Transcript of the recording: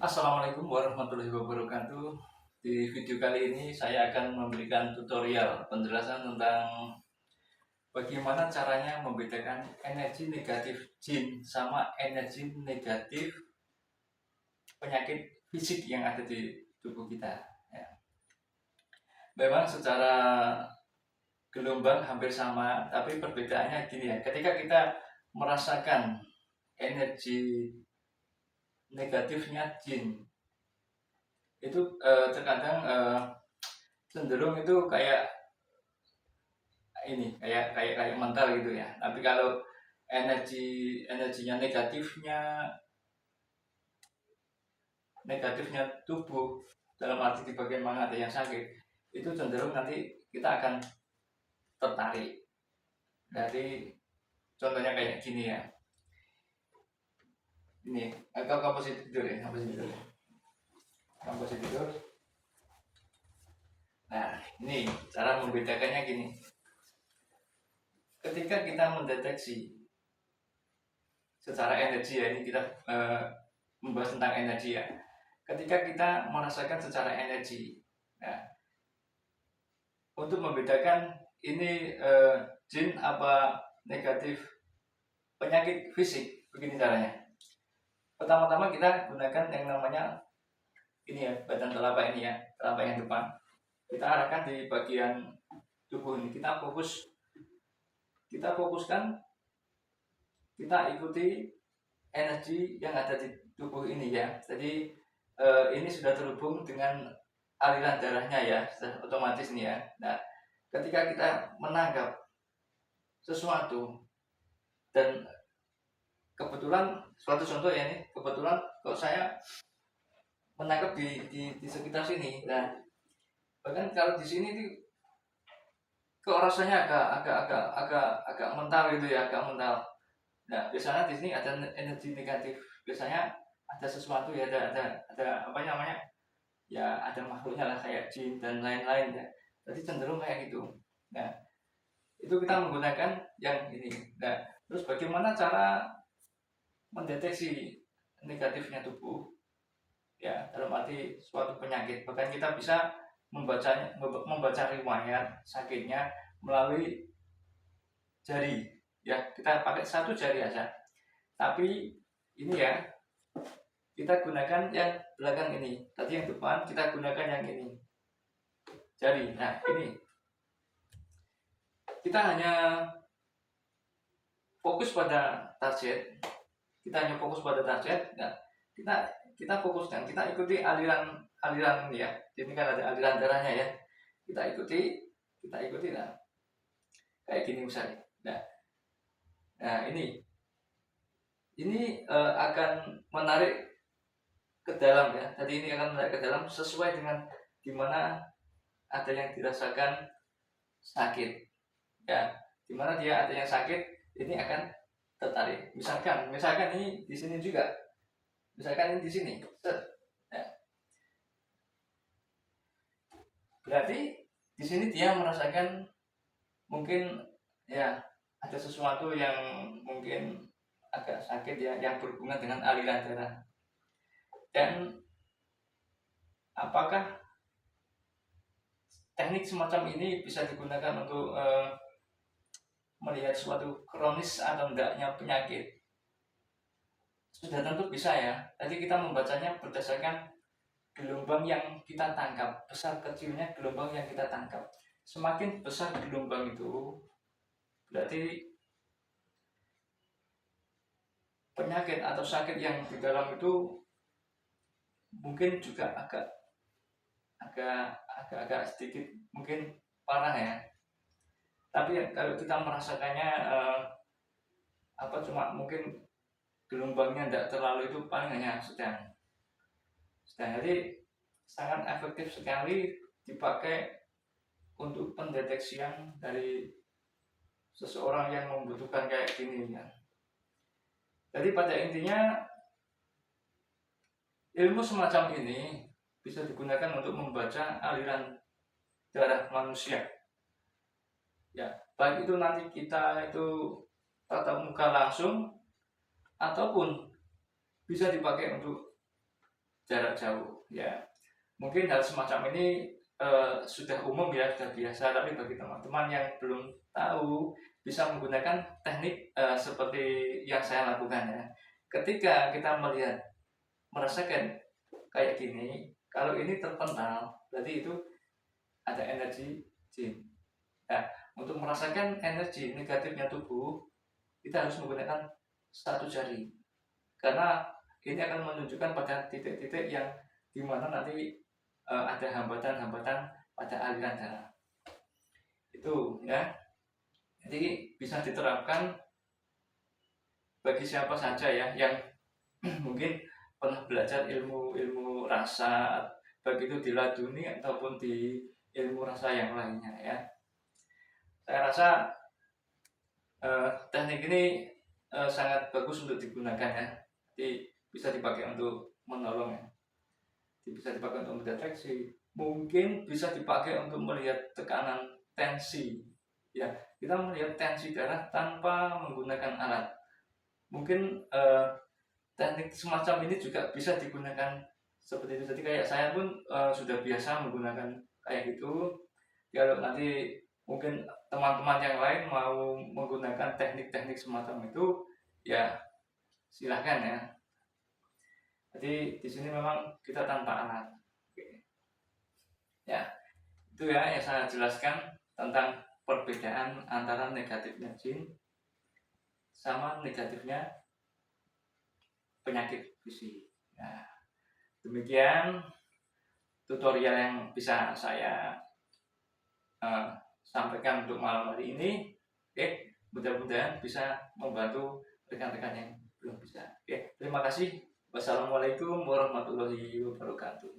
Assalamualaikum warahmatullahi wabarakatuh. Di video kali ini saya akan memberikan tutorial penjelasan tentang bagaimana caranya membedakan energi negatif jin sama energi negatif penyakit fisik yang ada di tubuh kita. Ya. Memang secara gelombang hampir sama, tapi perbedaannya gini ya. Ketika kita merasakan energi negatifnya jin, itu terkadang cenderung itu kayak kayak mental gitu ya. Tapi kalau energinya negatifnya tubuh, dalam arti di bagian mana ada yang sakit, itu cenderung nanti kita akan tertarik. Dari contohnya kayak gini ya. Ini kamu posisi tidur ya, kamu posisi tidur. Nah, ini cara membedakannya gini. Ketika kita mendeteksi secara energi ya, ini kita membahas tentang energi ya. Ketika kita merasakan secara energi, nah, untuk membedakan ini jin apa negatif penyakit fisik, begini caranya. Pertama-tama kita gunakan yang namanya ini ya, badan telapak ini ya, telapak yang depan. Kita arahkan di bagian tubuh ini. Kita fokuskan, kita ikuti energi yang ada di tubuh ini ya. Jadi ini sudah terhubung dengan aliran darahnya ya, sudah otomatis nih ya. Nah, ketika kita menangkap sesuatu dan kebetulan suatu contoh ya, ini kebetulan kok saya menangkap di sekitar sini. Nah, bahkan kalau di sini tuh kok rasanya agak mental gitu ya, agak mental. Nah, biasanya di sini ada energi negatif. Biasanya ada sesuatu ya, ada apa namanya? Ya, ada makhluknya lah kayak jin dan lain-lain ya. Jadi cenderung kayak gitu. Nah, itu kita menggunakan yang ini. Nah, terus bagaimana cara mendeteksi negatifnya tubuh? Ya, dalam arti suatu penyakit. Bahkan kita bisa membaca riwayat sakitnya melalui jari. Ya, kita pakai satu jari aja. Tapi ini ya, kita gunakan yang belakang ini. Tadi yang depan kita gunakan yang ini, jari. Nah, ini kita hanya fokus pada target. Nah, kita fokuskan, kita ikuti aliran ini ya. Ini kan ada aliran darahnya ya. Kita ikuti nah. Kayak gini misalnya. Nah, ini akan menarik ke dalam ya. Tadi ini akan menarik ke dalam sesuai dengan dimana ada yang dirasakan sakit ya. Dimana dia ada yang sakit, ini akan tertarik. Misalkan ini di sini juga. Misalkan ini di sini. Ya. Berarti di sini dia merasakan mungkin ya ada sesuatu yang mungkin agak sakit ya, yang berhubungan dengan aliran darah. Dan apakah teknik semacam ini bisa digunakan untuk melihat suatu kronis atau enggaknya penyakit? Sudah tentu bisa ya. Tadi kita membacanya berdasarkan gelombang yang kita tangkap, besar kecilnya gelombang yang kita tangkap. Semakin besar gelombang itu, berarti penyakit atau sakit yang di dalam itu mungkin juga agak sedikit mungkin parah ya. Tapi kalau kita merasakannya cuma mungkin gelombangnya tidak terlalu, itu paling hanya sedang. Jadi sangat efektif sekali dipakai untuk pendeteksian dari seseorang yang membutuhkan kayak gini ya. Jadi pada intinya ilmu semacam ini bisa digunakan untuk membaca aliran darah manusia. Ya, baik itu nanti kita itu tatap muka langsung ataupun bisa dipakai untuk jarak jauh ya. Mungkin hal semacam ini sudah umum ya, sudah biasa, tapi bagi teman-teman yang belum tahu bisa menggunakan teknik seperti yang saya lakukan ya. Ketika kita merasakan kayak gini, kalau ini terpental berarti itu ada energi jin. Nah, untuk merasakan energi negatifnya tubuh, kita harus menggunakan satu jari, karena ini akan menunjukkan pada titik-titik yang dimana nanti ada hambatan-hambatan pada aliran darah itu ya. Jadi bisa diterapkan bagi siapa saja ya yang mungkin pernah belajar ilmu rasa, baik itu di laduni ataupun di ilmu rasa yang lainnya ya. Saya rasa teknik ini sangat bagus untuk digunakan ya. Jadi bisa dipakai untuk menolong ya. Bisa dipakai untuk mendeteksi, mungkin bisa dipakai untuk melihat tekanan tensi ya. Kita melihat tensi darah tanpa menggunakan alat. Mungkin teknik semacam ini juga bisa digunakan seperti itu. Jadi kayak saya pun sudah biasa menggunakan kayak gitu. Kalau nanti mungkin teman-teman yang lain mau menggunakan teknik-teknik semacam itu ya silahkan ya. Jadi di sini memang kita tanpa alat. Oke. Ya, itu ya yang saya jelaskan tentang perbedaan antara negatifnya jin sama negatifnya penyakit fisik. Nah, demikian tutorial yang bisa saya sampaikan untuk malam hari ini. Oke, mudah-mudahan bisa membantu rekan-rekan yang belum bisa. Oke, terima kasih. Wassalamualaikum warahmatullahi wabarakatuh.